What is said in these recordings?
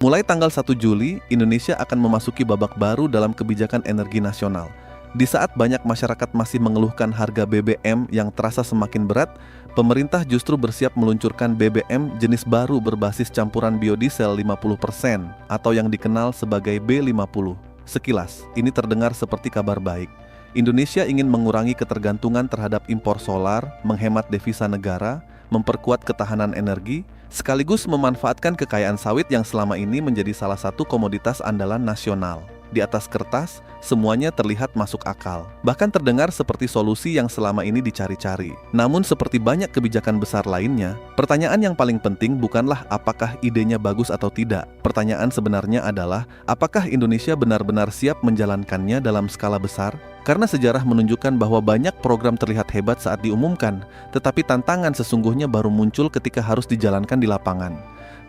Mulai tanggal 1 Juli, Indonesia akan memasuki babak baru dalam kebijakan energi nasional. Di saat banyak masyarakat masih mengeluhkan harga BBM yang terasa semakin berat, pemerintah justru bersiap meluncurkan BBM jenis baru berbasis campuran biodiesel 50% atau yang dikenal sebagai B50. Sekilas, ini terdengar seperti kabar baik. Indonesia ingin mengurangi ketergantungan terhadap impor solar, menghemat devisa negara, memperkuat ketahanan energi, sekaligus memanfaatkan kekayaan sawit yang selama ini menjadi salah satu komoditas andalan nasional. Di atas kertas, semuanya terlihat masuk akal. Bahkan terdengar seperti solusi yang selama ini dicari-cari. Namun seperti banyak kebijakan besar lainnya, pertanyaan yang paling penting bukanlah apakah idenya bagus atau tidak. Pertanyaan sebenarnya adalah, apakah Indonesia benar-benar siap menjalankannya dalam skala besar? Karena sejarah menunjukkan bahwa banyak program terlihat hebat saat diumumkan, tetapi tantangan sesungguhnya baru muncul ketika harus dijalankan di lapangan.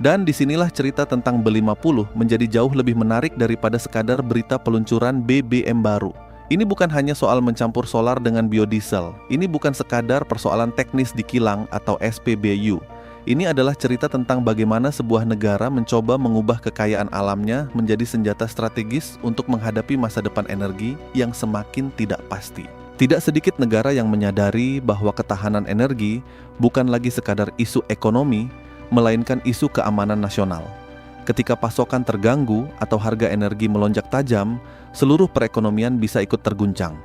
Dan disinilah cerita tentang B50 menjadi jauh lebih menarik daripada sekadar berita peluncuran BBM baru. Ini bukan hanya soal mencampur solar dengan biodiesel. Ini bukan sekadar persoalan teknis di kilang atau SPBU. Ini adalah cerita tentang bagaimana sebuah negara mencoba mengubah kekayaan alamnya menjadi senjata strategis untuk menghadapi masa depan energi yang semakin tidak pasti. Tidak sedikit negara yang menyadari bahwa ketahanan energi bukan lagi sekadar isu ekonomi, melainkan isu keamanan nasional. Ketika pasokan terganggu atau harga energi melonjak tajam, seluruh perekonomian bisa ikut terguncang.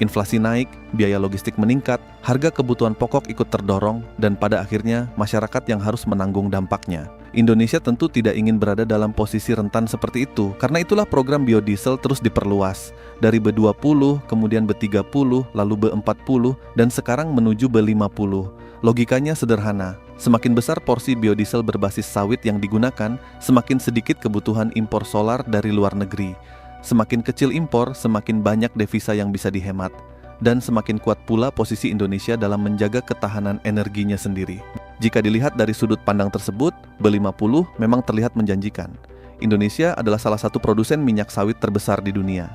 Inflasi naik, biaya logistik meningkat, harga kebutuhan pokok ikut terdorong, dan pada akhirnya masyarakat yang harus menanggung dampaknya. Indonesia tentu tidak ingin berada dalam posisi rentan seperti itu, karena itulah program biodiesel terus diperluas. Dari B20, kemudian B30, lalu B40, dan sekarang menuju B50. Logikanya sederhana, semakin besar porsi biodiesel berbasis sawit yang digunakan, semakin sedikit kebutuhan impor solar dari luar negeri. Semakin kecil impor, semakin banyak devisa yang bisa dihemat. Dan semakin kuat pula posisi Indonesia dalam menjaga ketahanan energinya sendiri. Jika dilihat dari sudut pandang tersebut, B50 memang terlihat menjanjikan. Indonesia adalah salah satu produsen minyak sawit terbesar di dunia.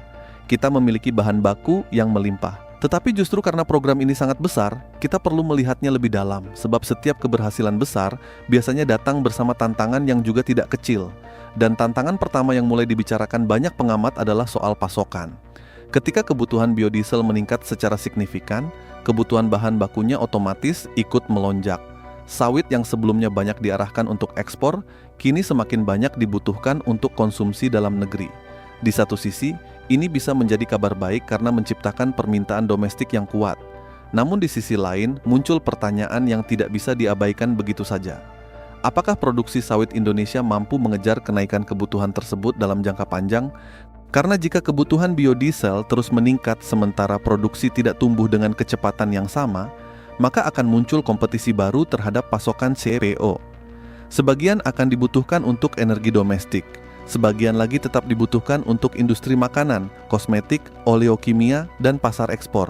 Kita memiliki bahan baku yang melimpah. Tetapi justru karena program ini sangat besar, kita perlu melihatnya lebih dalam, sebab setiap keberhasilan besar biasanya datang bersama tantangan yang juga tidak kecil. Dan tantangan pertama yang mulai dibicarakan banyak pengamat adalah soal pasokan. Ketika kebutuhan biodiesel meningkat secara signifikan, kebutuhan bahan bakunya otomatis ikut melonjak. Sawit yang sebelumnya banyak diarahkan untuk ekspor, kini semakin banyak dibutuhkan untuk konsumsi dalam negeri. Di satu sisi, ini bisa menjadi kabar baik karena menciptakan permintaan domestik yang kuat. Namun di sisi lain, muncul pertanyaan yang tidak bisa diabaikan begitu saja. Apakah produksi sawit Indonesia mampu mengejar kenaikan kebutuhan tersebut dalam jangka panjang? Karena jika kebutuhan biodiesel terus meningkat sementara produksi tidak tumbuh dengan kecepatan yang sama, maka akan muncul kompetisi baru terhadap pasokan CPO. Sebagian akan dibutuhkan untuk energi domestik, sebagian lagi tetap dibutuhkan untuk industri makanan, kosmetik, oleokimia, dan pasar ekspor.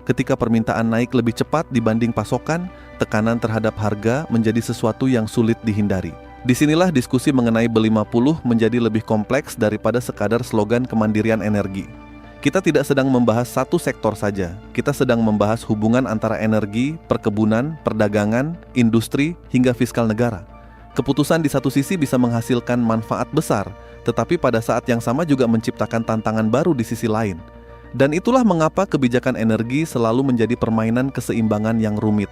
Ketika permintaan naik lebih cepat dibanding pasokan, tekanan terhadap harga menjadi sesuatu yang sulit dihindari. Disinilah diskusi mengenai B50 menjadi lebih kompleks daripada sekadar slogan kemandirian energi. Kita tidak sedang membahas satu sektor saja, kita sedang membahas hubungan antara energi, perkebunan, perdagangan, industri, hingga fiskal negara. Keputusan di satu sisi bisa menghasilkan manfaat besar, tetapi pada saat yang sama juga menciptakan tantangan baru di sisi lain. Dan itulah mengapa kebijakan energi selalu menjadi permainan keseimbangan yang rumit.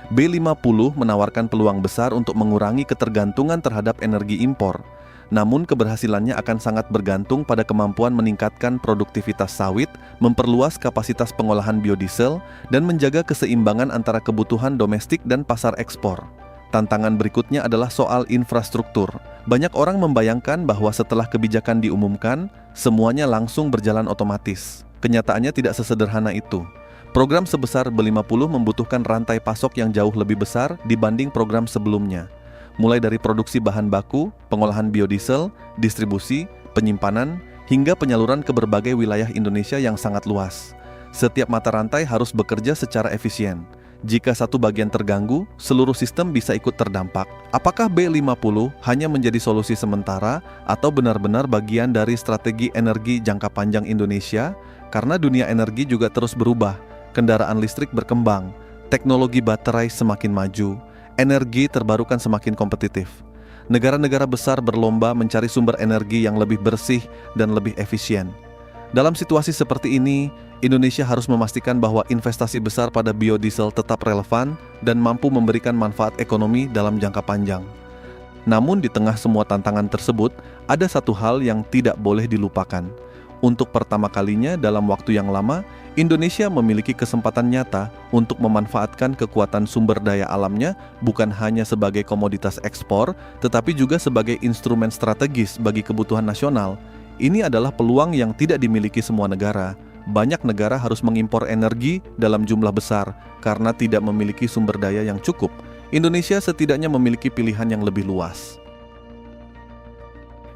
B50 menawarkan peluang besar untuk mengurangi ketergantungan terhadap energi impor. Namun keberhasilannya akan sangat bergantung pada kemampuan meningkatkan produktivitas sawit, memperluas kapasitas pengolahan biodiesel, dan menjaga keseimbangan antara kebutuhan domestik dan pasar ekspor. Tantangan berikutnya adalah soal infrastruktur. Banyak orang membayangkan bahwa setelah kebijakan diumumkan, semuanya langsung berjalan otomatis. Kenyataannya tidak sesederhana itu. Program sebesar B50 membutuhkan rantai pasok yang jauh lebih besar dibanding program sebelumnya. Mulai dari produksi bahan baku, pengolahan biodiesel, distribusi, penyimpanan, hingga penyaluran ke berbagai wilayah Indonesia yang sangat luas. Setiap mata rantai harus bekerja secara efisien. Jika satu bagian terganggu, seluruh sistem bisa ikut terdampak. Apakah B50 hanya menjadi solusi sementara atau benar-benar bagian dari strategi energi jangka panjang Indonesia? Karena dunia energi juga terus berubah, kendaraan listrik berkembang, teknologi baterai semakin maju, energi terbarukan semakin kompetitif. Negara-negara besar berlomba mencari sumber energi yang lebih bersih dan lebih efisien. Dalam situasi seperti ini, Indonesia harus memastikan bahwa investasi besar pada biodiesel tetap relevan dan mampu memberikan manfaat ekonomi dalam jangka panjang. Namun di tengah semua tantangan tersebut, ada satu hal yang tidak boleh dilupakan. Untuk pertama kalinya dalam waktu yang lama, Indonesia memiliki kesempatan nyata untuk memanfaatkan kekuatan sumber daya alamnya bukan hanya sebagai komoditas ekspor, tetapi juga sebagai instrumen strategis bagi kebutuhan nasional. Ini adalah peluang yang tidak dimiliki semua negara. Banyak negara harus mengimpor energi dalam jumlah besar karena tidak memiliki sumber daya yang cukup. Indonesia setidaknya memiliki pilihan yang lebih luas.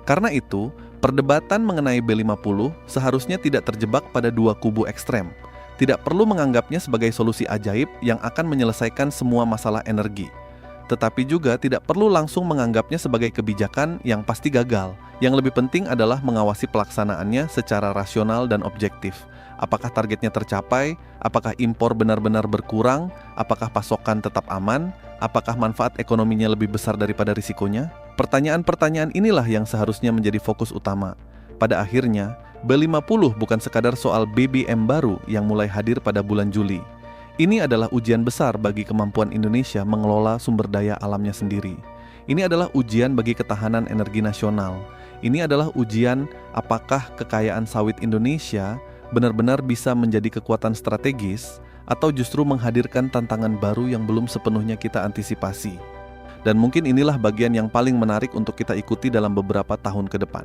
Karena itu, perdebatan mengenai B50 seharusnya tidak terjebak pada dua kubu ekstrem. Tidak perlu menganggapnya sebagai solusi ajaib yang akan menyelesaikan semua masalah energi. Tetapi juga tidak perlu langsung menganggapnya sebagai kebijakan yang pasti gagal. Yang lebih penting adalah mengawasi pelaksanaannya secara rasional dan objektif. Apakah targetnya tercapai? Apakah impor benar-benar berkurang? Apakah pasokan tetap aman? Apakah manfaat ekonominya lebih besar daripada risikonya? Pertanyaan-pertanyaan inilah yang seharusnya menjadi fokus utama. Pada akhirnya, B50 bukan sekadar soal BBM baru yang mulai hadir pada bulan Juli. Ini adalah ujian besar bagi kemampuan Indonesia mengelola sumber daya alamnya sendiri. Ini adalah ujian bagi ketahanan energi nasional. Ini adalah ujian apakah kekayaan sawit Indonesia benar-benar bisa menjadi kekuatan strategis atau justru menghadirkan tantangan baru yang belum sepenuhnya kita antisipasi. Dan mungkin inilah bagian yang paling menarik untuk kita ikuti dalam beberapa tahun ke depan.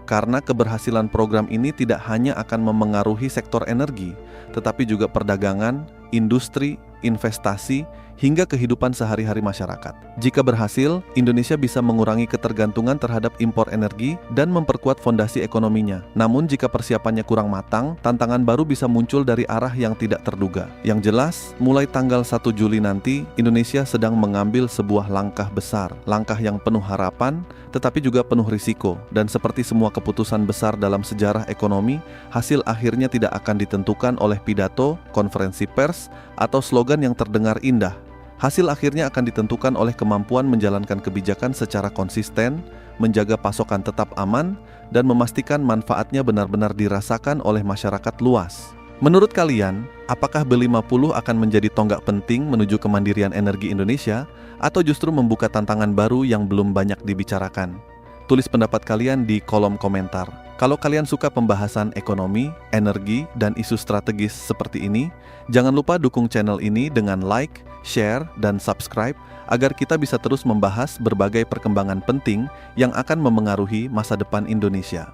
Karena keberhasilan program ini tidak hanya akan memengaruhi sektor energi, tetapi juga perdagangan, industri, investasi, hingga kehidupan sehari-hari masyarakat. Jika berhasil, Indonesia bisa mengurangi ketergantungan terhadap impor energi dan memperkuat fondasi ekonominya. Namun jika persiapannya kurang matang, tantangan baru bisa muncul dari arah yang tidak terduga. Yang jelas, mulai tanggal 1 Juli nanti, Indonesia sedang mengambil sebuah langkah besar. Langkah yang penuh harapan, tetapi juga penuh risiko. Dan seperti semua keputusan besar dalam sejarah ekonomi, hasil akhirnya tidak akan ditentukan oleh pidato, konferensi pers, atau slogan yang terdengar indah. Hasil akhirnya akan ditentukan oleh kemampuan menjalankan kebijakan secara konsisten, menjaga pasokan tetap aman, dan memastikan manfaatnya benar-benar dirasakan oleh masyarakat luas. Menurut kalian, apakah B50 akan menjadi tonggak penting menuju kemandirian energi Indonesia, atau justru membuka tantangan baru yang belum banyak dibicarakan? Tulis pendapat kalian di kolom komentar. Kalau kalian suka pembahasan ekonomi, energi, dan isu strategis seperti ini, jangan lupa dukung channel ini dengan like, share, dan subscribe agar kita bisa terus membahas berbagai perkembangan penting yang akan memengaruhi masa depan Indonesia.